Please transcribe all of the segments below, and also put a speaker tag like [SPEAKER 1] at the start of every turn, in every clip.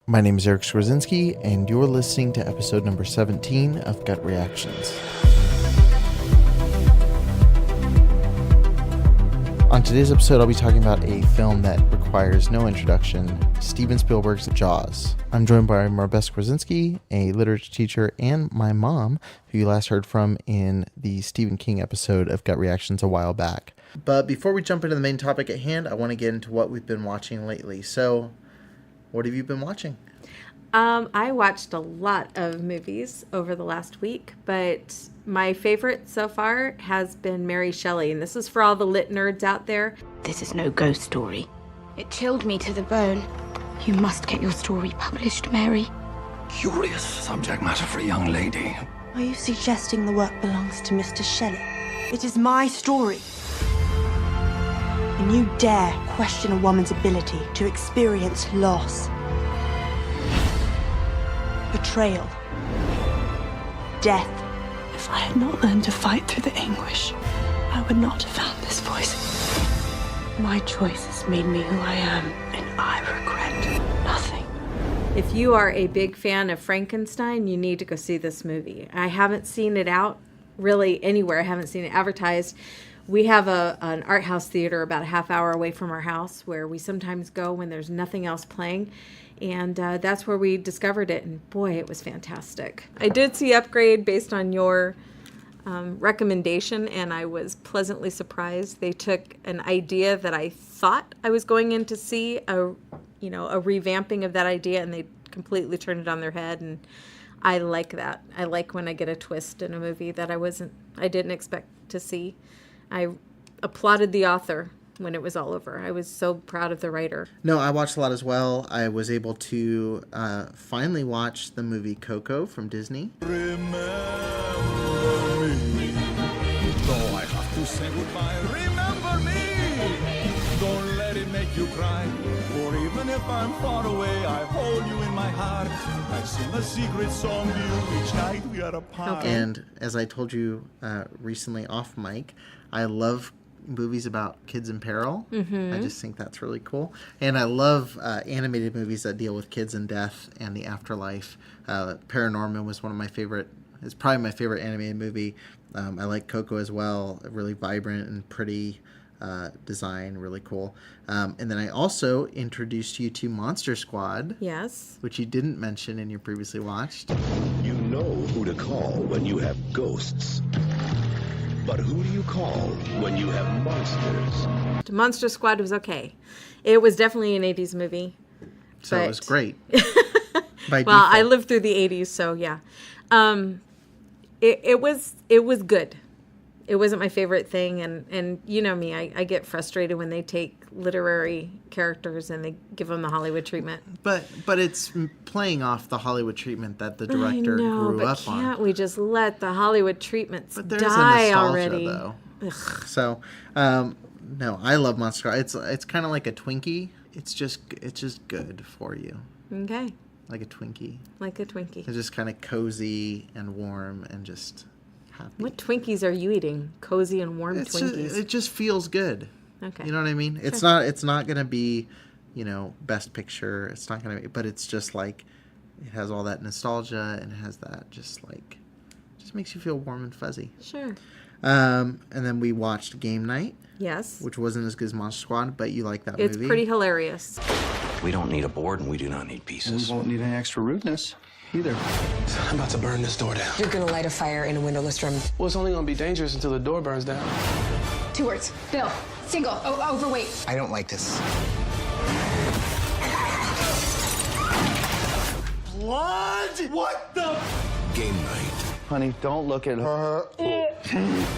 [SPEAKER 1] My name is Eric Skwarczynski, and you're listening to episode number 17 of Gut Reactions. On today's episode, I'll be talking about a film that requires no introduction, Steven Spielberg's Jaws. I'm joined by Marbeth Skwarczynski, a literature teacher, and my mom, who you last heard from in the Stephen King episode of Gut Reactions a while back. But before we jump into the main topic at hand, I want to get into what we've been watching lately. So, what have you been watching?
[SPEAKER 2] I watched a lot of movies over the last week, but my favorite so far has been Mary Shelley, and this is for all the lit nerds out there.
[SPEAKER 3] This is no ghost story. It chilled me to the bone. You must get your story published, Mary.
[SPEAKER 4] Curious subject matter for a young lady.
[SPEAKER 5] Are you suggesting the work belongs to Mr. Shelley? It is my story. And you dare question a woman's ability to experience loss, betrayal, death.
[SPEAKER 6] If I had not learned to fight through the anguish, I would not have found this voice. My choice has made me who I am, and I regret nothing.
[SPEAKER 2] If you are a big fan of Frankenstein, you need to go see this movie. I haven't seen it out really anywhere. I haven't seen it advertised. We have an art house theater about a half hour away from our house where we sometimes go when there's nothing else playing. And that's where we discovered it. And boy, it was fantastic. I did see Upgrade based on your recommendation, and I was pleasantly surprised. They took an idea that I thought I was going in to see, a revamping of that idea, and they completely turned it on their head. And I like that. I like when I get a twist in a movie that I didn't expect to see. I applauded the author when it was all over. I was so proud of the writer.
[SPEAKER 1] No, I watched a lot as well. I was able to finally watch the movie Coco from Disney.
[SPEAKER 7] Remember me, though I have to say goodbye. Remember me, don't let it make you cry. For even if I'm far away, I hold you in my heart. I sing a secret song to you each night we are apart.
[SPEAKER 2] Okay.
[SPEAKER 1] And as I told you recently off mic, I love movies about kids in peril. Mm-hmm. I just think that's really cool. And I love animated movies that deal with kids and death and the afterlife. Paranorman was one of my favorite. It's probably my favorite animated movie. I like Coco as well. A really vibrant and pretty design, really cool. And then I also introduced you to Monster Squad.
[SPEAKER 2] Yes.
[SPEAKER 1] Which you didn't mention in your previously watched.
[SPEAKER 8] You know who to call when you have ghosts. But who do you call when you have monsters?
[SPEAKER 2] Monster Squad was okay. It was definitely an 80s movie.
[SPEAKER 1] So it was great.
[SPEAKER 2] Well, I lived through the 80s, so yeah. It was good. It wasn't my favorite thing, and you know me, I get frustrated when they take literary characters and they give them the Hollywood treatment.
[SPEAKER 1] But it's playing off the Hollywood treatment that the director grew up on.
[SPEAKER 2] Can't we just let the Hollywood treatments
[SPEAKER 1] but there's
[SPEAKER 2] die
[SPEAKER 1] a nostalgia,
[SPEAKER 2] already?
[SPEAKER 1] Though. So, no, I love Monster Squad. It's kind of like a Twinkie. It's just good for you.
[SPEAKER 2] Okay.
[SPEAKER 1] Like a Twinkie.
[SPEAKER 2] Like a Twinkie.
[SPEAKER 1] It's just kind of cozy and warm and just happy.
[SPEAKER 2] What Twinkies are you eating? Cozy and warm Twinkies.
[SPEAKER 1] It just feels good.
[SPEAKER 2] Okay.
[SPEAKER 1] You know what I mean?
[SPEAKER 2] Sure.
[SPEAKER 1] It's not going to be, best picture. It's not going to be, but it's just like, it has all that nostalgia and it has that just makes you feel warm and fuzzy.
[SPEAKER 2] Sure.
[SPEAKER 1] And then we watched Game Night.
[SPEAKER 2] Yes.
[SPEAKER 1] Which wasn't as good as Monster Squad, but you like that
[SPEAKER 2] movie. It's pretty hilarious.
[SPEAKER 4] We don't need a board and we do not need pieces.
[SPEAKER 9] We won't need any extra rudeness either.
[SPEAKER 10] I'm about to burn this door down.
[SPEAKER 11] You're gonna light a fire in a windowless room.
[SPEAKER 10] Well, it's only gonna be dangerous until the door burns down.
[SPEAKER 12] 2 words. Bill. Single. Overweight.
[SPEAKER 13] I don't like this.
[SPEAKER 7] Blood? What the?
[SPEAKER 4] Game Night.
[SPEAKER 9] Honey, don't look at her.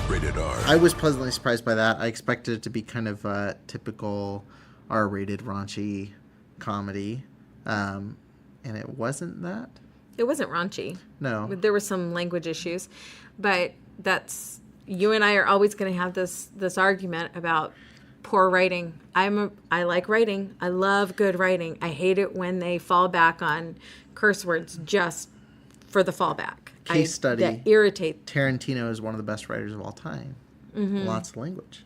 [SPEAKER 4] Rated R.
[SPEAKER 1] I was pleasantly surprised by that. I expected it to be kind of a typical R-rated raunchy comedy, and it wasn't that.
[SPEAKER 2] It wasn't raunchy.
[SPEAKER 1] No.
[SPEAKER 2] There were some language issues, but you and I are always going to have this argument about poor writing. I like writing. I love good writing. I hate it when they fall back on curse words just for the fallback.
[SPEAKER 1] Case study.
[SPEAKER 2] That irritate.
[SPEAKER 1] Tarantino is one of the best writers of all time. Mm-hmm. Lots of language.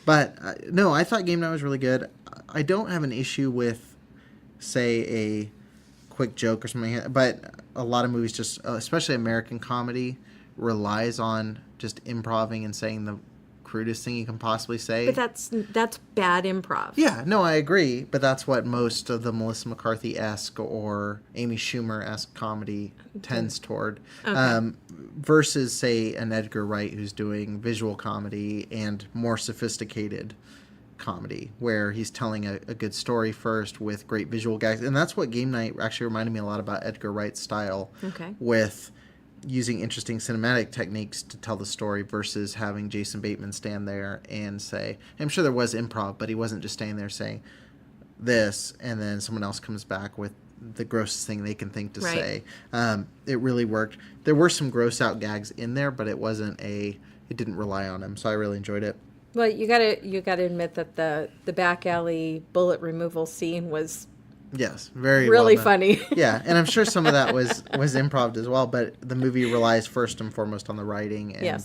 [SPEAKER 1] But no, I thought Game Night was really good. I don't have an issue with, say, a quick joke or something. But a lot of movies, just especially American comedy, relies on just improvising and saying the crudest thing you can possibly say.
[SPEAKER 2] But that's bad improv.
[SPEAKER 1] Yeah, no, I agree. But that's what most of the Melissa McCarthy-esque or Amy Schumer-esque comedy tends toward.
[SPEAKER 2] Okay.
[SPEAKER 1] Versus, say, an Edgar Wright who's doing visual comedy and more sophisticated comedy, where he's telling a good story first with great visual gags. And that's what Game Night actually reminded me a lot about Edgar Wright's style.
[SPEAKER 2] Okay.
[SPEAKER 1] With using interesting cinematic techniques to tell the story versus having Jason Bateman stand there and say, I'm sure there was improv, but he wasn't just standing there saying this and then someone else comes back with the grossest thing they can think to say. It really worked. There were some gross out gags in there, but it didn't rely on them. So I really enjoyed it.
[SPEAKER 2] Well, you gotta admit that the back alley bullet removal scene was
[SPEAKER 1] very
[SPEAKER 2] really
[SPEAKER 1] well
[SPEAKER 2] funny.
[SPEAKER 1] Yeah, and I'm sure some of that was improv as well, but the movie relies first and foremost on the writing and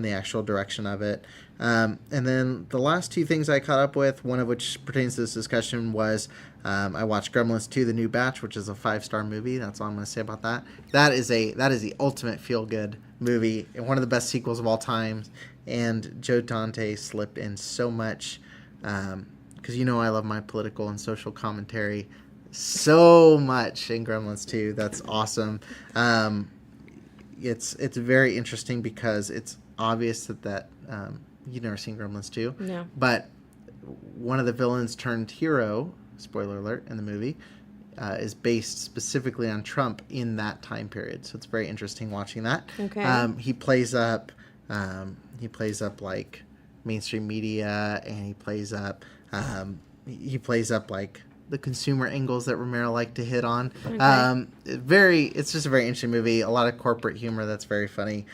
[SPEAKER 1] the actual direction of it. And then the last two things I caught up with, one of which pertains to this discussion, was I watched Gremlins 2: The New Batch, which is a 5-star movie. That's all I'm going to say about that. That is the ultimate feel-good movie and one of the best sequels of all time. And Joe Dante slipped in so much, because I love my political and social commentary so much in Gremlins 2. That's awesome. It's very interesting because it's obvious that you've never seen Gremlins 2.
[SPEAKER 2] No.
[SPEAKER 1] But one of the villains turned hero, spoiler alert, in the movie, is based specifically on Trump in that time period. So it's very interesting watching that.
[SPEAKER 2] Okay.
[SPEAKER 1] He plays up like mainstream media, and he plays up like the consumer angles that Romero liked to hit on.
[SPEAKER 2] Okay.
[SPEAKER 1] It's just a very interesting movie. A lot of corporate humor that's very funny.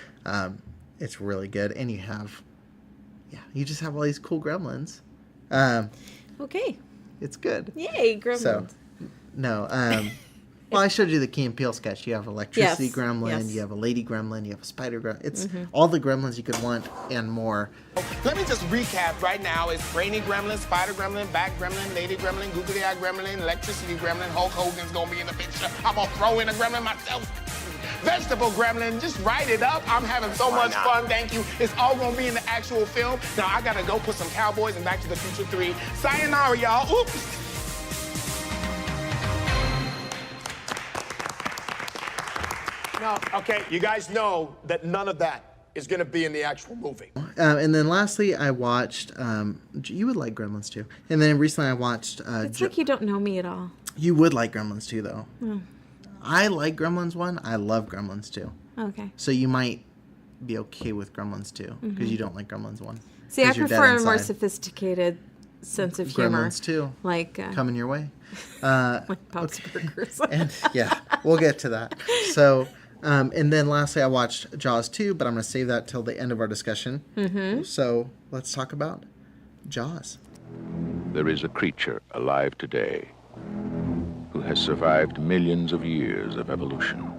[SPEAKER 1] It's really good, and you just have all these cool gremlins.
[SPEAKER 2] Okay.
[SPEAKER 1] It's good.
[SPEAKER 2] Yay, gremlins.
[SPEAKER 1] So, no. Well, I showed you the Key and Peele sketch. You have electricity gremlin, you have a lady gremlin, you have a spider gremlin. It's all the gremlins you could want and more.
[SPEAKER 13] Let me just recap right now. It's brainy gremlin, spider gremlin, back gremlin, lady gremlin, googly eye gremlin, electricity gremlin. Hulk Hogan's gonna be in the picture. I'm gonna throw in a gremlin myself. Vegetable gremlin, just write it up. I'm having so much fun, thank you. It's all gonna be in the actual film. Now I gotta go put some Cowboys and Back to the Future 3. Sayonara, y'all. Oops.
[SPEAKER 14] No, okay, you guys know that none of that is going to be in the actual movie.
[SPEAKER 1] And then lastly, I watched, you would like Gremlins 2. And then recently I watched...
[SPEAKER 2] it's like you don't know me at all.
[SPEAKER 1] You would like Gremlins 2, though.
[SPEAKER 2] Oh.
[SPEAKER 1] I like Gremlins 1. I love Gremlins 2.
[SPEAKER 2] Okay.
[SPEAKER 1] So you might be okay with Gremlins 2, because you don't like Gremlins 1.
[SPEAKER 2] See, I prefer a more sophisticated sense of humor.
[SPEAKER 1] Gremlins 2.
[SPEAKER 2] Like...
[SPEAKER 1] coming your way.
[SPEAKER 2] like Bob's Burgers.
[SPEAKER 1] And, we'll get to that. So... and then lastly, I watched Jaws 2, but I'm going to save that till the end of our discussion.
[SPEAKER 2] Mm-hmm.
[SPEAKER 1] So let's talk about Jaws.
[SPEAKER 15] There is a creature alive today who has survived millions of years of evolution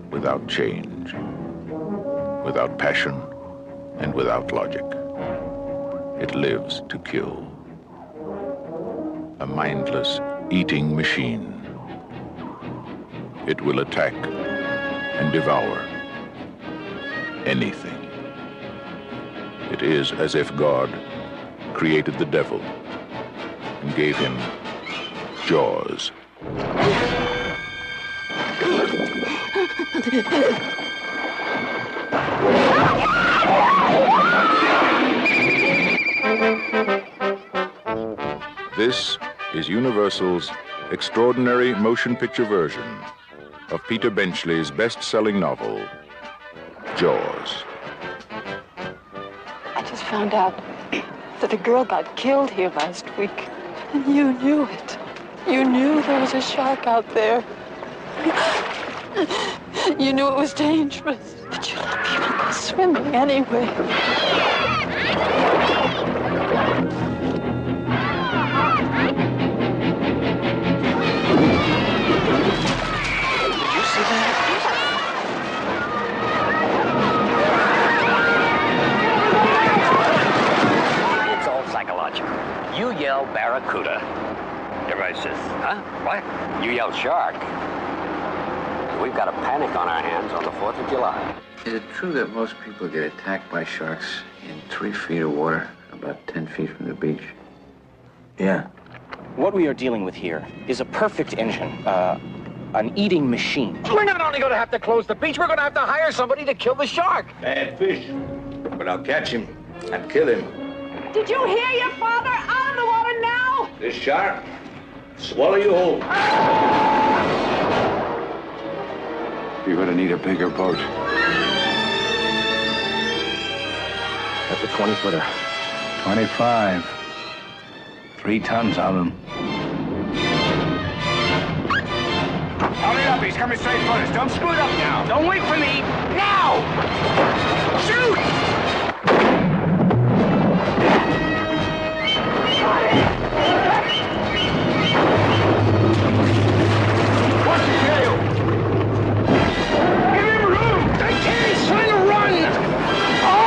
[SPEAKER 15] without change, without passion, and without logic. It lives to kill. A mindless eating machine. It will attack and devour anything. It is as if God created the devil and gave him jaws. This is Universal's extraordinary motion picture version of Peter Benchley's best-selling novel, Jaws.
[SPEAKER 6] I just found out that a girl got killed here last week. And you knew it. You knew there was a shark out there. You knew it was dangerous. But you let people go swimming anyway.
[SPEAKER 16] It's all psychological. You yell barracuda. Everybody says, huh? What? You yell
[SPEAKER 17] wild shark. We've got a panic on our hands on the 4th of July.
[SPEAKER 18] Is it true that most people get attacked by sharks in 3 feet of water, about 10 feet from the beach?
[SPEAKER 19] Yeah.
[SPEAKER 20] What we are dealing with here is a perfect engine, an eating machine.
[SPEAKER 19] We're not only going to have to close the beach, we're going to have to hire somebody to kill the shark.
[SPEAKER 18] Bad fish. But I'll catch him and kill him.
[SPEAKER 21] Did you hear your father? Out of the water now!
[SPEAKER 18] This shark, swallow you whole. You're going to need a bigger boat.
[SPEAKER 19] That's a 20-footer.
[SPEAKER 18] 25. 3 tons on him.
[SPEAKER 19] Hurry up, he's coming straight for us. Don't screw it up now. Don't wait for me. Now! Shoot! What's the tail? Give him room! I can't! He's trying to run! Oh!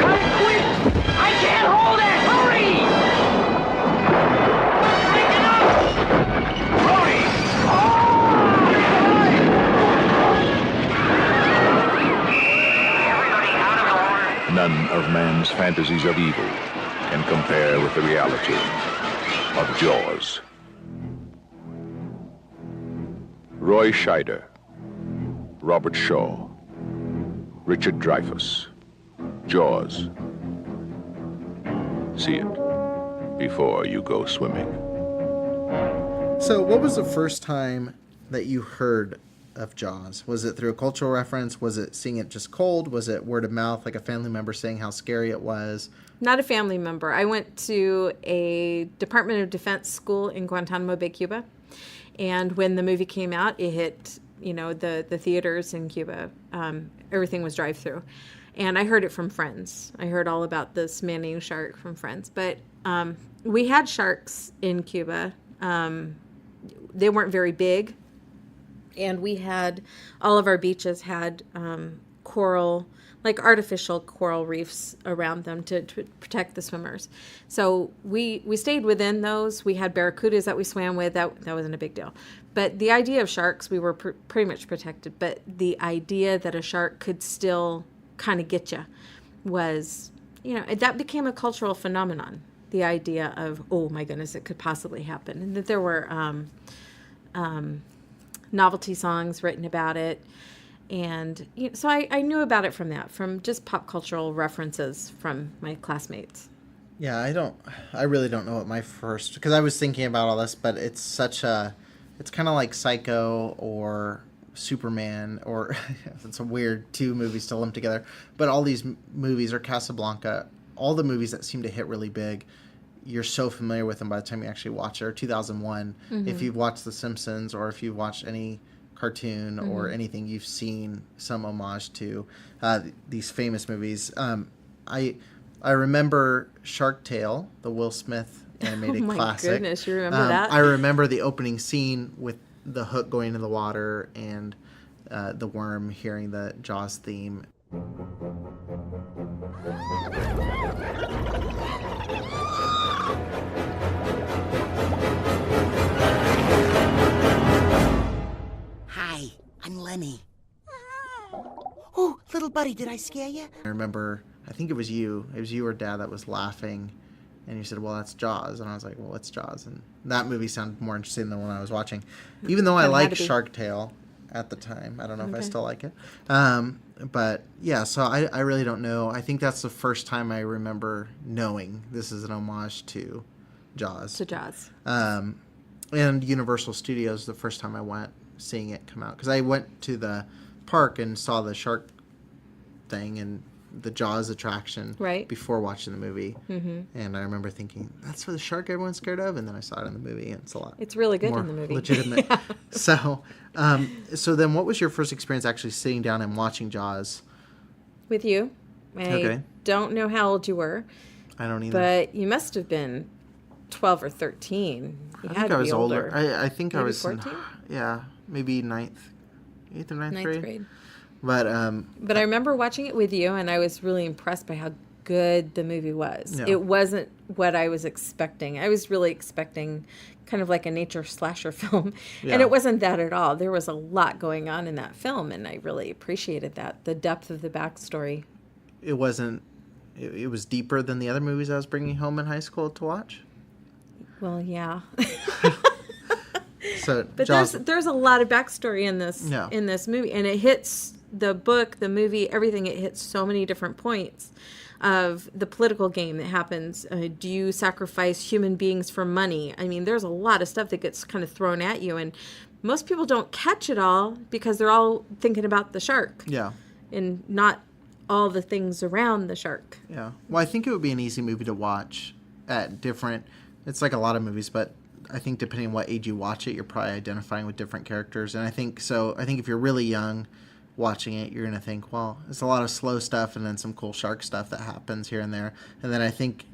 [SPEAKER 19] Come quick! I can't hold it! Hurry! Break it up! Brody!
[SPEAKER 15] None of man's fantasies of evil can compare with the reality of Jaws. Roy Scheider, Robert Shaw, Richard Dreyfuss, Jaws. See it before you go swimming.
[SPEAKER 1] So what was the first time that you heard of Jaws? Was it through a cultural reference? Was it seeing it just cold? Was it word of mouth, like a family member saying how scary it was?
[SPEAKER 2] Not a family member. I went to a Department of Defense school in Guantanamo Bay, Cuba. And when the movie came out, it hit, the theaters in Cuba. Everything was drive-through. And I heard it from friends. I heard all about this man-eating shark from friends. But we had sharks in Cuba. They weren't very big. And we had, all of our beaches had coral, like artificial coral reefs around them to protect the swimmers. So we stayed within those. We had barracudas that we swam with. That wasn't a big deal. But the idea of sharks, we were pretty much protected. But the idea that a shark could still kind of get you was, that became a cultural phenomenon. The idea of, oh my goodness, it could possibly happen. And that there were novelty songs written about it. And so I knew about it from just pop cultural references from my classmates.
[SPEAKER 1] Yeah, I really don't know what my first, because I was thinking about all this, but it's kind of like Psycho or Superman, or it's a weird 2 movies to lump together, but all these movies, or Casablanca, all the movies that seem to hit really big, you're so familiar with them by the time you actually watch it. Or 2001, if you've watched The Simpsons, or if you've watched any cartoon or anything, you've seen some homage to these famous movies. I remember Shark Tale, the Will Smith animated classic. Oh my
[SPEAKER 2] goodness, you remember that?
[SPEAKER 1] I remember the opening scene with the hook going into the water and the worm hearing the Jaws theme.
[SPEAKER 22] Hi, I'm Lenny. Oh, little buddy, did I scare you?
[SPEAKER 1] I remember, I think it was you or Dad that was laughing, and you said, well, that's Jaws. And I was like, well, what's Jaws? And that movie sounded more interesting than the one I was watching. Even though I liked Shark Tale at the time. I don't know if I still like it. But yeah, so I really don't know. I think that's the first time I remember knowing this is an homage to Jaws.
[SPEAKER 2] To Jaws.
[SPEAKER 1] And Universal Studios, the first time I went, seeing it come out. Because I went to the park and saw the shark thing and the Jaws attraction before watching the movie. And I remember thinking, that's for the shark everyone's scared of? And then I saw it in the movie, and it's
[SPEAKER 2] really good
[SPEAKER 1] more
[SPEAKER 2] in the movie.
[SPEAKER 1] Legitimate. Yeah. So then what was your first experience actually sitting down and watching Jaws?
[SPEAKER 2] With you. I don't know how old you were.
[SPEAKER 1] I don't either.
[SPEAKER 2] But you must have been 12 or 13.
[SPEAKER 1] I think I was older. I think
[SPEAKER 2] maybe
[SPEAKER 1] I was
[SPEAKER 2] 14?
[SPEAKER 1] Maybe 8th or 9th grade.
[SPEAKER 2] But I remember watching it with you, and I was really impressed by how good the movie was.
[SPEAKER 1] Yeah.
[SPEAKER 2] It wasn't what I was expecting. I was really expecting kind of like a nature slasher film.
[SPEAKER 1] Yeah.
[SPEAKER 2] And it wasn't that at all. There was a lot going on in that film, and I really appreciated that, the depth of the backstory.
[SPEAKER 1] It wasn't, it was deeper than the other movies I was bringing home in high school to watch.
[SPEAKER 2] Well, yeah.
[SPEAKER 1] So,
[SPEAKER 2] but there's a lot of backstory in this movie, and it hits the book, the movie, everything. It hits so many different points of the political game that happens. Do you sacrifice human beings for money? I mean, there's a lot of stuff that gets kind of thrown at you, and most people don't catch it all because they're all thinking about the shark.
[SPEAKER 1] Yeah.
[SPEAKER 2] And not all the things around the shark.
[SPEAKER 1] Yeah. Well, I think it would be an easy movie to watch at different, it's like a lot of movies, but I think depending on what age you watch it, you're probably identifying with different characters. And I think if you're really young watching it, you're going to think, well, it's a lot of slow stuff and then some cool shark stuff that happens here and there. And then I think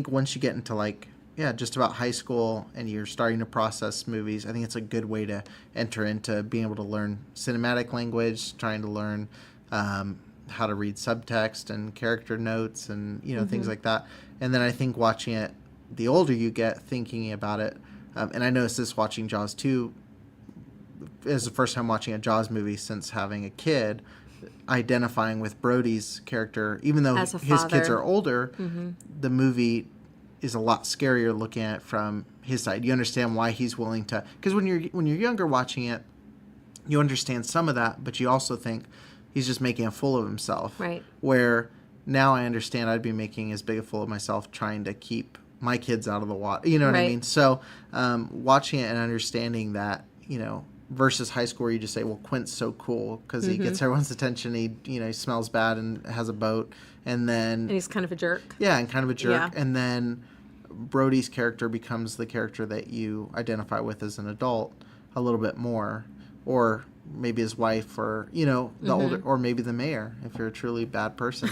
[SPEAKER 1] once you get into like, just about high school and you're starting to process movies, I think it's a good way to enter into being able to learn cinematic language, trying to learn how to read subtext and character notes and, things like that. And then I think watching it, the older you get, thinking about it, and I noticed this watching Jaws 2, is the first time watching a Jaws movie since having a kid, identifying with Brody's character, even though his kids are older, the movie is a lot scarier looking at it from his side. You understand why he's willing to, because when you're younger watching it, you understand some of that, but you also think he's just making a fool of himself.
[SPEAKER 2] Right.
[SPEAKER 1] Where now I understand I'd be making as big a fool of myself trying to keep my kids out of the water. You know what I mean? So watching it and understanding that, versus high school where you just say, well, Quint's so cool because he gets everyone's attention. He smells bad and has a boat. And
[SPEAKER 2] he's kind of a jerk.
[SPEAKER 1] Yeah, and kind of a jerk.
[SPEAKER 2] Yeah.
[SPEAKER 1] And then Brody's character becomes the character that you identify with as an adult a little bit more. Or maybe his wife, or the older, or maybe the mayor if you're a truly bad person.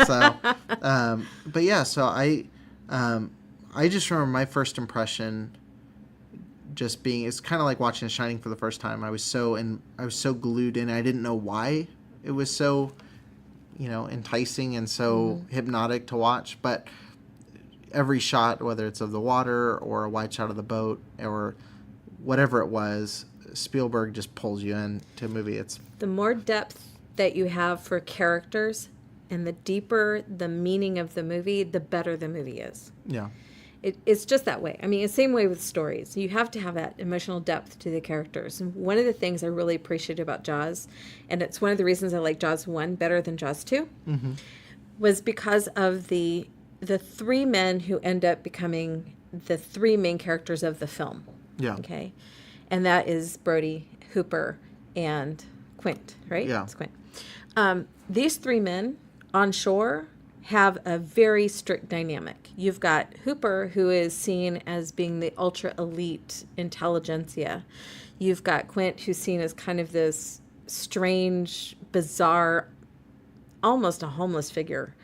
[SPEAKER 1] So, but yeah, so I just remember my first impression just being, it's kind of like watching The Shining for the first time. I was so glued in. I didn't know why it was so, enticing and so hypnotic to watch. But every shot, whether it's of the water or a wide shot of the boat or whatever it was, Spielberg just pulls you into a movie. It's
[SPEAKER 2] the more depth that you have for characters and the deeper the meaning of the movie, the better the movie is.
[SPEAKER 1] Yeah.
[SPEAKER 2] It's just that way. I mean, it's the same way with stories. You have to have that emotional depth to the characters. And one of the things I really appreciated about Jaws, and it's one of the reasons I like Jaws 1 better than Jaws 2, was because of the three men who end up becoming the three main characters of the film.
[SPEAKER 1] Yeah.
[SPEAKER 2] Okay. And that is Brody, Hooper, and Quint, right?
[SPEAKER 1] Yeah.
[SPEAKER 2] It's Quint. These three men on shore have a very strict dynamic. You've got Hooper, who is seen as being the ultra elite intelligentsia. You've got Quint, who's seen as kind of this strange, bizarre, almost a homeless figure.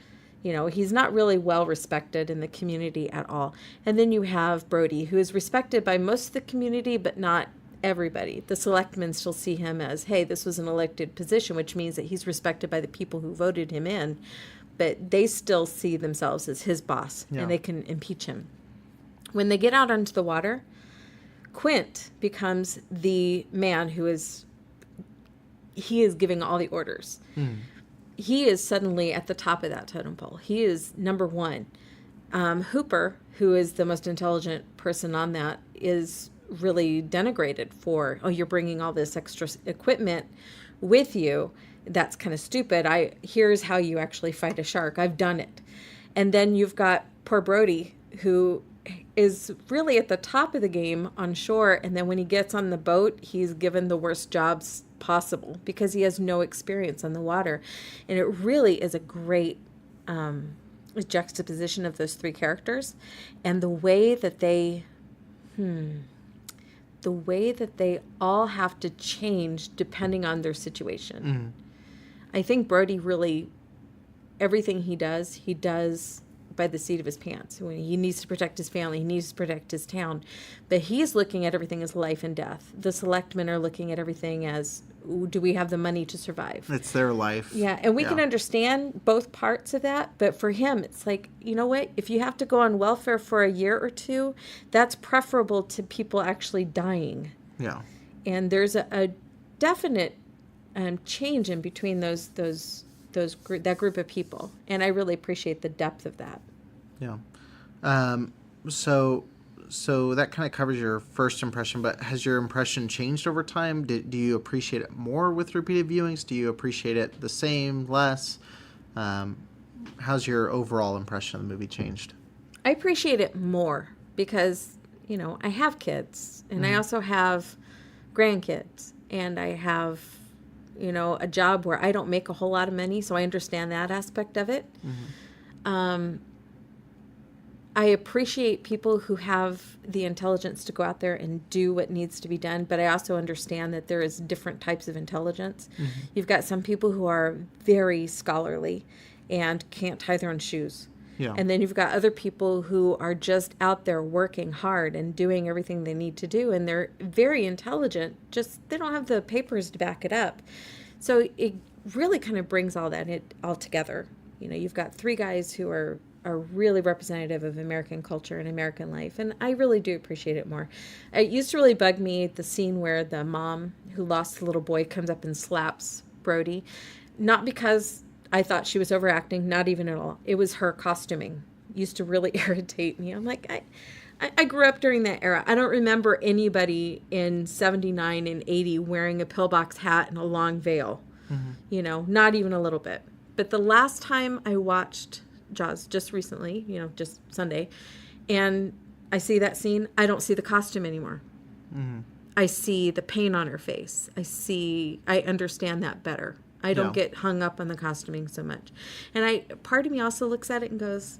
[SPEAKER 2] He's not really well respected in the community at all. And then you have Brody, who is respected by most of the community, but not everybody. The selectmen still see him as, hey, this was an elected position, which means that he's respected by the people who voted him in. But they still see themselves as his boss, and they can impeach him. When they get out onto the water, Quint becomes the man who is giving all the orders. He is suddenly at the top of that totem pole. He is number one. Hooper, who is the most intelligent person on that, is really denigrated for, oh, you're bringing all this extra equipment with you. That's kind of stupid. Here's how you actually fight a shark. I've done it. And then you've got poor Brody, who is really at the top of the game on shore. And then when he gets on the boat, he's given the worst jobs possible because he has no experience on the water. And it really is a great juxtaposition of those three characters and the way that they all have to change depending on their situation. I think Brody really, everything he does by the seat of his pants. When he needs to protect his family, he needs to protect his town. But he's looking at everything as life and death. The selectmen are looking at everything as, do we have the money to survive?
[SPEAKER 1] It's their life.
[SPEAKER 2] Yeah, and we can understand both parts of that, but for him, it's like, you know what? If you have to go on welfare for a year or two, that's preferable to people actually dying.
[SPEAKER 1] Yeah.
[SPEAKER 2] And there's a definite change in between that group of people, and I really appreciate the depth of that.
[SPEAKER 1] Yeah. So that kind of covers your first impression, but has your impression changed over time? Do you appreciate it more with repeated viewings? Do you appreciate it the same, less? How's your overall impression of the movie changed?
[SPEAKER 2] I appreciate it more because, I have kids, and I also have grandkids, and I have, a job where I don't make a whole lot of money, so I understand that aspect of it. I appreciate people who have the intelligence to go out there and do what needs to be done, but I also understand that there is different types of intelligence. You've got some people who are very scholarly and can't tie their own shoes.
[SPEAKER 1] Yeah.
[SPEAKER 2] And then you've got other people who are just out there working hard and doing everything they need to do, and they're very intelligent, just they don't have the papers to back it up. So it really kind of brings all together. You've got three guys who are really representative of American culture and American life, and I really do appreciate it more. It used to really bug me, the scene where the mom who lost the little boy comes up and slaps Brody, not because I thought she was overacting, not even at all. It was her costuming. Used to really irritate me. I'm like, I grew up during that era. I don't remember anybody in 79 and 80 wearing a pillbox hat and a long veil, not even a little bit. But the last time I watched Jaws, just recently, just Sunday, and I see that scene, I don't see the costume anymore. I see the pain on her face. I understand that better. I don't get hung up on the costuming so much. And part of me also looks at it and goes,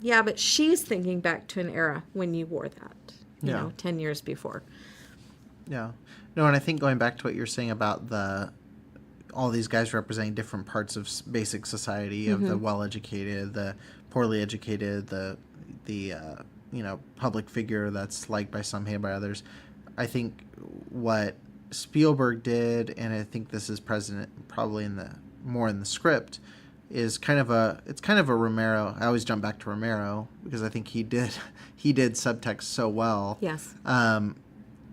[SPEAKER 2] yeah, but she's thinking back to an era when you wore that, you know, 10 years before.
[SPEAKER 1] Yeah. No, and I think going back to what you're saying about all these guys representing different parts of basic society, of the well-educated, the poorly educated, the public figure that's liked by some, hated by others. I think what Spielberg did, and I think this is present probably more in the script, is kind of a Romero. I always jump back to Romero because I think he did subtext so well.
[SPEAKER 2] Yes.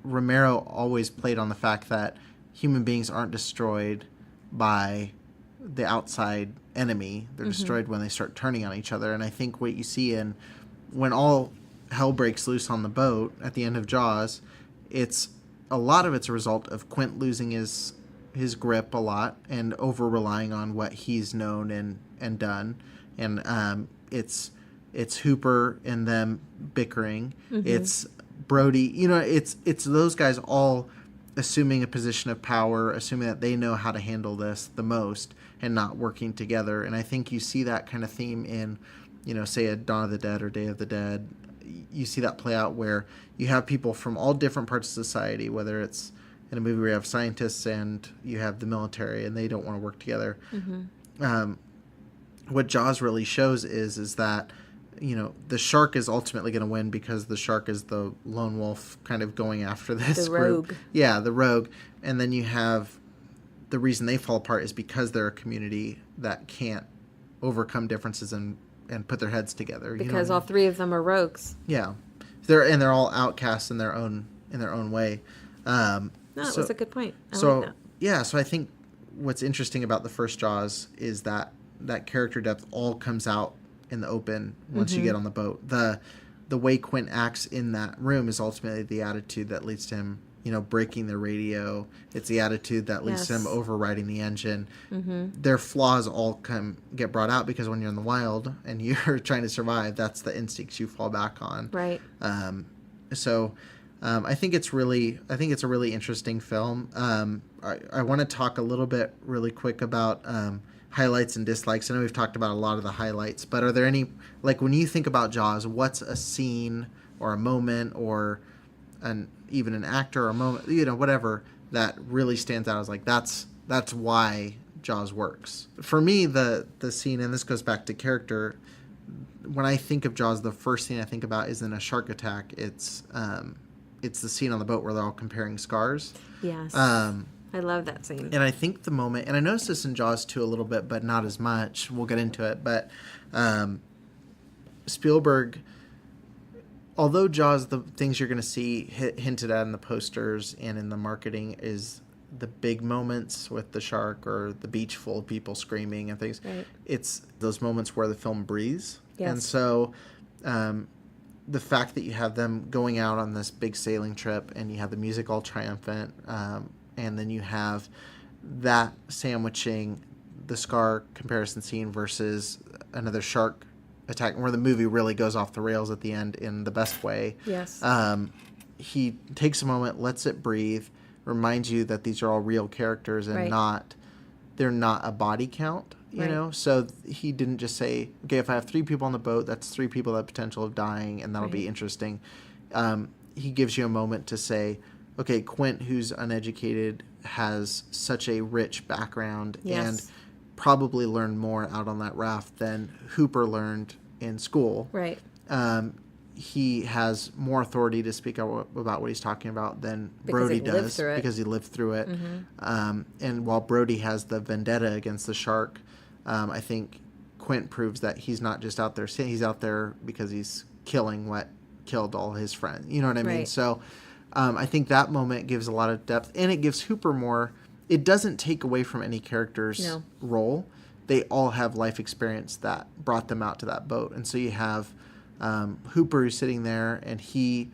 [SPEAKER 1] Romero always played on the fact that human beings aren't destroyed by the outside enemy. They're destroyed when they start turning on each other. And I think what you see when all hell breaks loose on the boat at the end of Jaws, a lot of it's a result of Quint losing his grip a lot and over relying on what he's known and done. And it's Hooper and them bickering. It's Brody. It's those guys all assuming a position of power, assuming that they know how to handle this the most and not working together. And I think you see that kind of theme in, say a Dawn of the Dead or Day of the Dead. You see that play out where you have people from all different parts of society, whether it's in a movie where you have scientists and you have the military and they don't want to work together. What Jaws really shows is that, the shark is ultimately going to win because the shark is the lone wolf kind of going after this
[SPEAKER 2] the rogue
[SPEAKER 1] group. Yeah, the rogue. And then you have the reason they fall apart is because they're a community that can't overcome differences and put their heads together.
[SPEAKER 2] Because all three of them are rogues.
[SPEAKER 1] Yeah. They're all outcasts in their own way.
[SPEAKER 2] No, that was a good point. I like that.
[SPEAKER 1] Yeah, so I think what's interesting about the first Jaws is that character depth all comes out in the open once you get on the boat. The way Quint acts in that room is ultimately the attitude that leads to him, breaking the radio. It's the attitude that leads to him overriding the engine. Their flaws all get brought out because when you're in the wild and you're trying to survive, that's the instincts you fall back on.
[SPEAKER 2] Right.
[SPEAKER 1] So I think it's a really interesting film. I want to talk a little bit really quick about highlights and dislikes. I know we've talked about a lot of the highlights, but are there any, like when you think about Jaws, what's a scene or a moment or even an actor or a moment, whatever, that really stands out as like, that's why Jaws works? For me, the scene, and this goes back to character, when I think of Jaws, the first thing I think about is in a shark attack. It's the scene on the boat where they're all comparing scars.
[SPEAKER 2] Yes. I love that scene.
[SPEAKER 1] And I think the moment, and I noticed this in Jaws too a little bit, but not as much. We'll get into it. But Spielberg, although Jaws, the things you're going to see hinted at in the posters and in the marketing is the big moments with the shark or the beach full of people screaming and things.
[SPEAKER 2] Right.
[SPEAKER 1] It's those moments where the film breathes.
[SPEAKER 2] Yes.
[SPEAKER 1] And so the fact that you have them going out on this big sailing trip and you have the music all triumphant, and then you have that sandwiching the Scar comparison scene versus another shark attack where the movie really goes off the rails at the end in the best way.
[SPEAKER 2] Yes.
[SPEAKER 1] He takes a moment, lets it breathe, reminds you that these are all real characters and
[SPEAKER 2] Right.
[SPEAKER 1] they're not a body count, you
[SPEAKER 2] Right.
[SPEAKER 1] know? So he didn't just say, okay, if I have 3 people on the boat, that's 3 people that have potential of dying, and that'll
[SPEAKER 2] Right.
[SPEAKER 1] be interesting. He gives you a moment to say, okay, Quint, who's uneducated, has such a rich background
[SPEAKER 2] Yes.
[SPEAKER 1] and probably learned more out on that raft than Hooper learned in school.
[SPEAKER 2] Right.
[SPEAKER 1] He has more authority to speak out about what he's talking about than
[SPEAKER 2] Because
[SPEAKER 1] Brody
[SPEAKER 2] he lived
[SPEAKER 1] does
[SPEAKER 2] through it.
[SPEAKER 1] because he lived through it.
[SPEAKER 2] Mhm.
[SPEAKER 1] And while Brody has the vendetta against the shark, I think Quint proves that he's not just out there. He's out there because he's killing what killed all his friends. You know what I mean?
[SPEAKER 2] Right.
[SPEAKER 1] So I think that moment gives a lot of depth, and it gives Hooper more. It doesn't take away from any character's
[SPEAKER 2] No.
[SPEAKER 1] role. They all have life experience that brought them out to that boat, and so you have Hooper who's sitting there, and he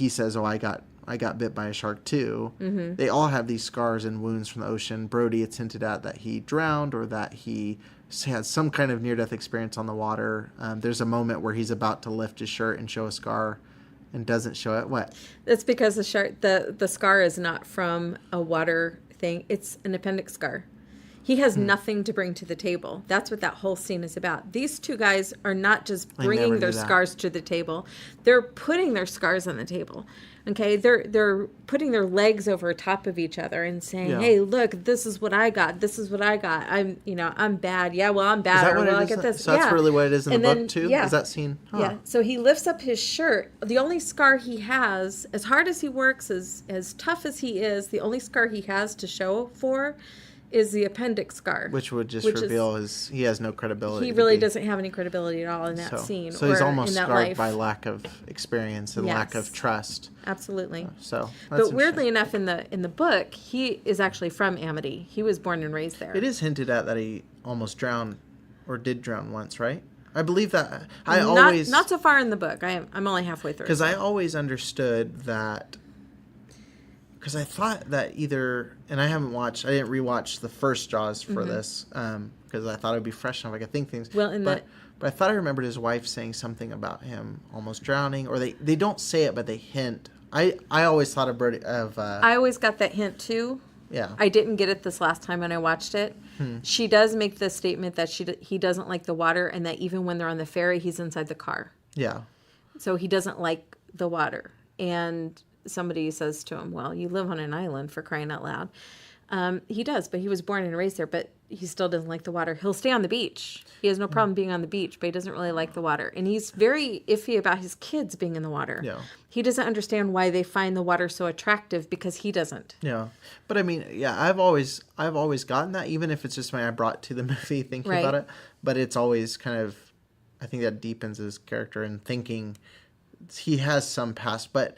[SPEAKER 1] says, "Oh, I got bit by a shark too."
[SPEAKER 2] Mm-hmm.
[SPEAKER 1] They all have these scars and wounds from the ocean. Brody, it's hinted at that he drowned or that he had some kind of near-death experience on the water. There's a moment where he's about to lift his shirt and show a scar, and doesn't show it. What?
[SPEAKER 2] That's because the scar is not from a water thing. It's an appendix scar. He has nothing to bring to the table. That's what that whole scene is about. These two guys are not just
[SPEAKER 1] I never
[SPEAKER 2] bringing
[SPEAKER 1] knew
[SPEAKER 2] their
[SPEAKER 1] that.
[SPEAKER 2] scars to the table. They're putting their scars on the table. Okay, they're putting their legs over top of each other and saying,
[SPEAKER 1] Yeah.
[SPEAKER 2] "Hey, look, this is what I got. This is what I got. I'm bad. Yeah, well, I'm bad.
[SPEAKER 1] Is that
[SPEAKER 2] Or,
[SPEAKER 1] what
[SPEAKER 2] well,
[SPEAKER 1] it
[SPEAKER 2] I
[SPEAKER 1] is?
[SPEAKER 2] get this.
[SPEAKER 1] So that's
[SPEAKER 2] Yeah.
[SPEAKER 1] really what it is in
[SPEAKER 2] And
[SPEAKER 1] the
[SPEAKER 2] then,
[SPEAKER 1] book too?
[SPEAKER 2] Yeah.
[SPEAKER 1] Is that scene? Huh.
[SPEAKER 2] Yeah. So he lifts up his shirt. The only scar he has, as hard as he works, as tough as he is, the only scar he has to show for is the appendix scar.
[SPEAKER 1] Which would just
[SPEAKER 2] which is-
[SPEAKER 1] reveal he has no credibility.
[SPEAKER 2] He
[SPEAKER 1] to
[SPEAKER 2] really
[SPEAKER 1] be-
[SPEAKER 2] doesn't have any credibility at all in that scene.
[SPEAKER 1] So he's
[SPEAKER 2] or
[SPEAKER 1] almost
[SPEAKER 2] in that
[SPEAKER 1] scarred
[SPEAKER 2] life.
[SPEAKER 1] by lack of experience and lack
[SPEAKER 2] Yes.
[SPEAKER 1] of trust.
[SPEAKER 2] Absolutely.
[SPEAKER 1] So,
[SPEAKER 2] But weirdly enough, in the book, he is actually from Amity. He was born and raised there.
[SPEAKER 1] It is hinted at that he almost drowned, or did drown once, right? I believe that. I always
[SPEAKER 2] not so far in the book. I'm only halfway through.
[SPEAKER 1] because I always understood that. Because I thought that either, and I didn't rewatch the first Jaws for this, because I thought it would be fresh enough I could think things.
[SPEAKER 2] Well,
[SPEAKER 1] but I thought I remembered his wife saying something about him almost drowning, or they don't say it, but they hint. I always thought of
[SPEAKER 2] I always got that hint too.
[SPEAKER 1] Yeah.
[SPEAKER 2] I didn't get it this last time when I watched it. She does make the statement that he doesn't like the water, and that even when they're on the ferry, he's inside the car.
[SPEAKER 1] Yeah.
[SPEAKER 2] So he doesn't like the water. And somebody says to him, "Well, you live on an island, for crying out loud." He does, but he was born and raised there, but he still doesn't like the water. He'll stay on the beach. He has no problem being on the beach, but he doesn't really like the water. And he's very iffy about his kids being in the water.
[SPEAKER 1] Yeah.
[SPEAKER 2] He doesn't understand why they find the water so attractive, because he doesn't.
[SPEAKER 1] Yeah, but I mean, yeah, I've always gotten that, even if it's just when I brought to the movie thinking
[SPEAKER 2] Right.
[SPEAKER 1] about it. But it's always kind of, I think that deepens his character and thinking. He has some past, but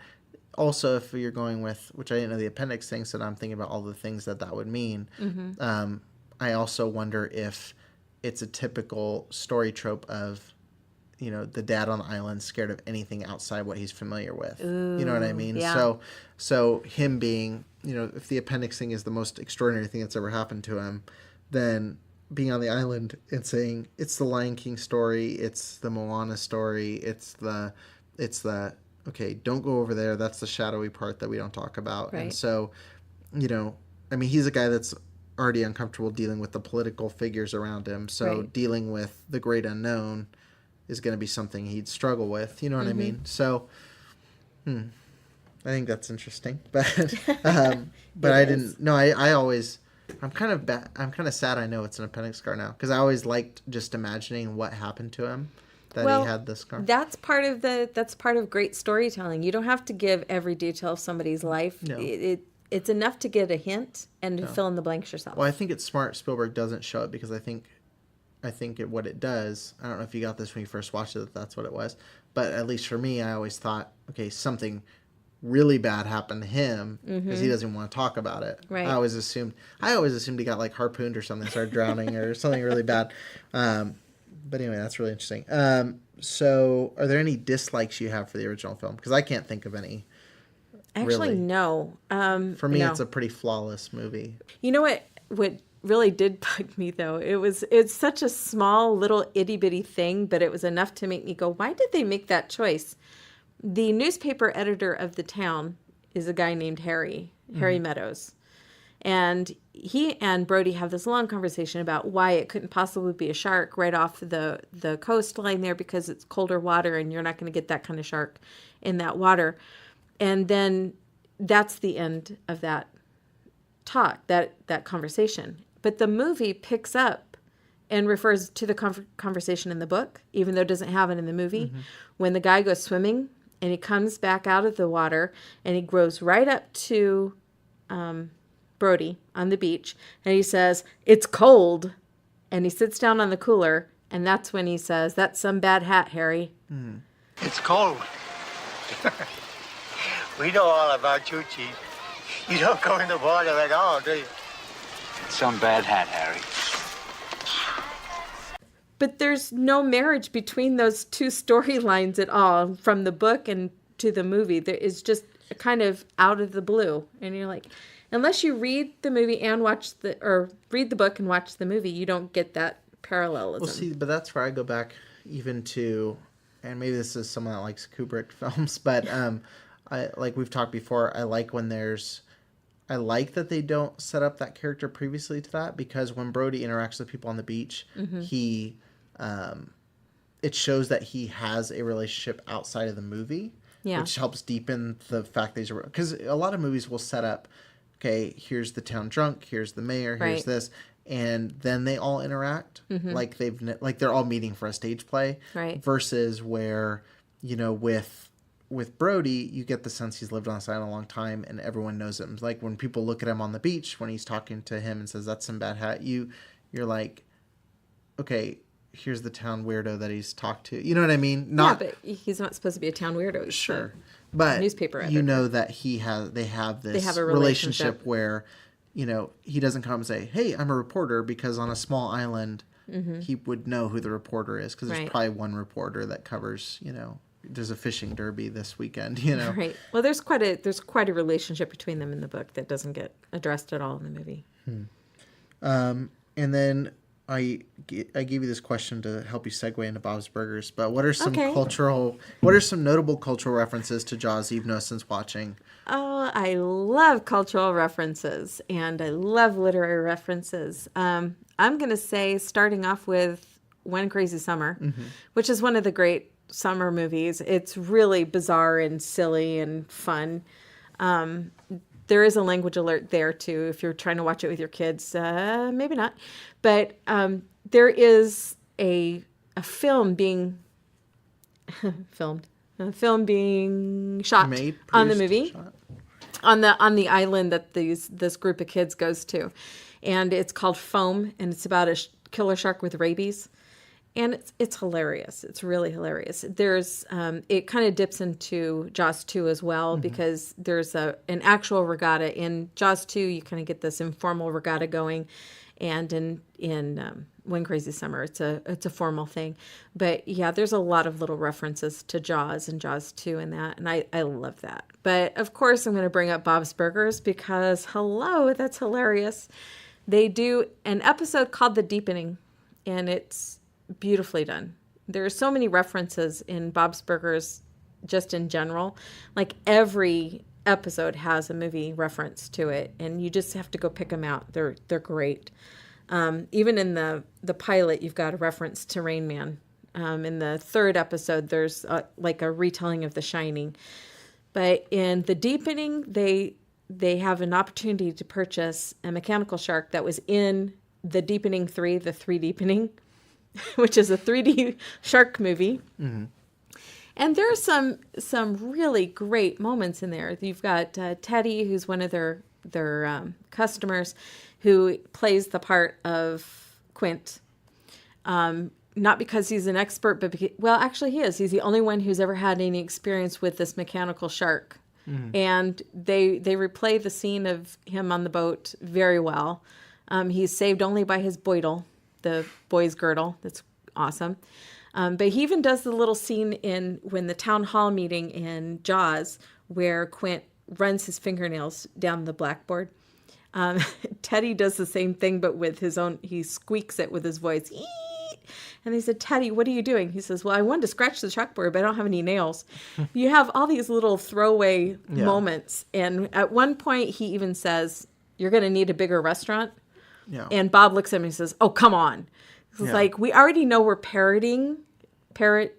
[SPEAKER 1] also if you're going with, which I didn't know the appendix thing, so I'm thinking about all the things that would mean.
[SPEAKER 2] Mm-hmm.
[SPEAKER 1] I also wonder if it's a typical story trope of, the dad on the island scared of anything outside what he's familiar with. You know what I mean?
[SPEAKER 2] yeah.
[SPEAKER 1] So him being, if the appendix thing is the most extraordinary thing that's ever happened to him, then being on the island and saying it's the Lion King story, it's the Moana story, it's the okay, don't go over there. That's the shadowy part that we don't talk about.
[SPEAKER 2] Right.
[SPEAKER 1] And so, he's a guy that's already uncomfortable dealing with the political figures around him. So
[SPEAKER 2] Right.
[SPEAKER 1] dealing with the great unknown is going to be something he'd struggle with. You know what I mean? So, I think that's interesting. But I didn't. No, I always. I'm kind of sad. I know it's an appendix scar now, because I always liked just imagining what happened to him. that he had the scar.
[SPEAKER 2] That's part of great storytelling. You don't have to give every detail of somebody's life.
[SPEAKER 1] No.
[SPEAKER 2] It's enough to get a hint and to fill in the blanks yourself.
[SPEAKER 1] Well, I think it's smart Spielberg doesn't show it, because I think what it does, I don't know if you got this when you first watched it, that's what it was, but at least for me, I always thought, okay, something really bad happened to him, because he doesn't want to talk about it.
[SPEAKER 2] Right.
[SPEAKER 1] I always assumed he got like harpooned or something, started drowning or something really bad. But anyway, that's really interesting. So are there any dislikes you have for the original film? Because I can't think of any.
[SPEAKER 2] Actually,
[SPEAKER 1] really.
[SPEAKER 2] No.
[SPEAKER 1] For me,
[SPEAKER 2] no.
[SPEAKER 1] it's a pretty flawless movie.
[SPEAKER 2] You know what really did bug me, though? It's such a small little itty bitty thing, but it was enough to make me go, why did they make that choice? The newspaper editor of the town is a guy named Harry Meadows. And he and Brody have this long conversation about why it couldn't possibly be a shark right off the coastline there, because it's colder water and you're not going to get that kind of shark in that water. And then that's the end of that talk, that conversation. But the movie picks up and refers to the conversation in the book, even though it doesn't have it in the movie. When the guy goes swimming and he comes back out of the water and he goes right up to Brody on the beach and he says, "It's cold." And he sits down on the cooler, and that's when he says, "That's some bad hat, Harry."
[SPEAKER 3] It's cold. We know all about you, Chief. You don't go in the water at all, do you?
[SPEAKER 19] It's some bad hat, Harry.
[SPEAKER 2] But there's no marriage between those two storylines at all, from the book and to the movie. There is just kind of out of the blue. And you're like, unless you read the movie and read the book and watch the movie, you don't get that parallelism.
[SPEAKER 1] Well, see, but that's where I go back even to, and maybe this is someone that likes Kubrick films, but I like we've talked before, I like that they don't set up that character previously to that, because when Brody interacts with people on the beach, he it shows that he has a relationship outside of the movie, which helps deepen the fact that he's, because a lot of movies will set up, okay, here's the town drunk, here's the mayor, here's this, and then they all interact like they're all meeting for a stage play, versus where, you know, with Brody, you get the sense he's lived on this island a long time and everyone knows him. Like when people look at him on the beach, when he's talking to him and says, "That's some bad hat," you're like, okay, here's the town weirdo that he's talked to. You know what I mean?
[SPEAKER 2] But he's not supposed to be a town weirdo. He's
[SPEAKER 1] sure. But
[SPEAKER 2] newspaper editor.
[SPEAKER 1] You know that they have this relationship where, you know, he doesn't come and say, "Hey, I'm a reporter," because on a small island, he would know who the reporter is, because there's probably one reporter that covers, you know, there's a fishing derby this weekend, you know.
[SPEAKER 2] Right. Well, there's quite a relationship between them in the book that doesn't get addressed at all in the movie.
[SPEAKER 1] And then I gave you this question to help you segue into Bob's Burgers, but what are some notable cultural references to Jaws you've noticed since watching?
[SPEAKER 2] Oh, I love cultural references, and I love literary references. I'm going to say, starting off with One Crazy Summer, which is one of the great summer movies. It's really bizarre and silly and fun. There is a language alert there too, if you're trying to watch it with your kids. Maybe not, but there is a film being filmed, a film being shot on the movie, on the island that this group of kids goes to, and it's called Foam, and it's about a killer shark with rabies. And it's hilarious. It's really hilarious. There's it kind of dips into Jaws 2 as well, because there's an actual regatta in Jaws 2. You kind of get this informal regatta going, and in One Crazy Summer, it's a formal thing. But yeah, there's a lot of little references to Jaws and Jaws 2 in that, and I love that. But of course, I'm going to bring up Bob's Burgers, because hello, that's hilarious. They do an episode called The Deepening, and it's beautifully done. There are so many references in Bob's Burgers just in general. Like every episode has a movie reference to it, and you just have to go pick them out. They're great. Even in the pilot, you've got a reference to Rain Man. In the third episode, there's like a retelling of The Shining. But in The Deepening, they have an opportunity to purchase a mechanical shark that was in The Deepening 3, the 3 Deepening. which is a 3D shark movie.
[SPEAKER 1] Mm-hmm.
[SPEAKER 2] And there are some really great moments in there. You've got Teddy, who's one of their customers, who plays the part of Quint. Not because he's an expert, but because, well, actually he is. He's the only one who's ever had any experience with this mechanical shark. Mm-hmm. And they replay the scene of him on the boat very well. He's saved only by his boidle, the boy's girdle. That's awesome. But he even does the little scene when the town hall meeting in Jaws, where Quint runs his fingernails down the blackboard. Teddy does the same thing, but with his own, he squeaks it with his voice. Eee! And they said, Teddy, what are you doing? He says, well, I wanted to scratch the chalkboard, but I don't have any nails. You have all these little throwaway moments. And at one point, he even says, you're going to need a bigger restaurant.
[SPEAKER 1] Yeah.
[SPEAKER 2] And Bob looks at him and says, oh, come on. It's like, we already know we're parodying. We're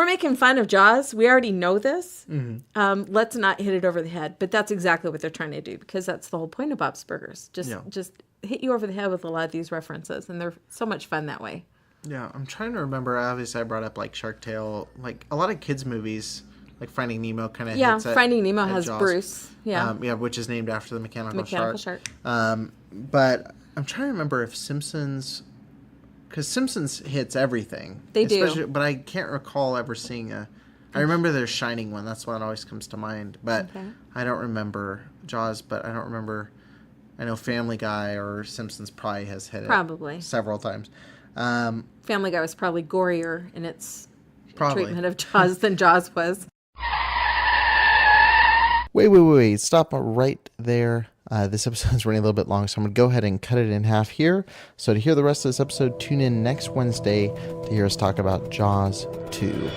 [SPEAKER 2] making fun of Jaws. We already know this. Mm-hmm. Let's not hit it over the head. But that's exactly what they're trying to do, because that's the whole point of Bob's Burgers. Just hit you over the head with a lot of these references, and they're so much fun that way.
[SPEAKER 1] Yeah, I'm trying to remember. Obviously, I brought up like Shark Tale, like a lot of kids' movies, like Finding Nemo, kind of.
[SPEAKER 2] Yeah, Finding Nemo has Jaws. Bruce. Yeah,
[SPEAKER 1] which is named after the mechanical shark.
[SPEAKER 2] But
[SPEAKER 1] I'm trying to remember if Simpsons, because Simpsons hits everything.
[SPEAKER 2] They do,
[SPEAKER 1] but I can't recall ever seeing a. I remember their Shining one. That's one that always comes to mind. But I don't remember Jaws. But I don't remember. I know Family Guy or Simpsons probably has hit it several times.
[SPEAKER 2] Family Guy was probably gorier in its treatment of Jaws than Jaws was.
[SPEAKER 1] Wait. Stop right there. This episode is running a little bit long, so I'm going to go ahead and cut it in half here. So to hear the rest of this episode, tune in next Wednesday to hear us talk about Jaws 2.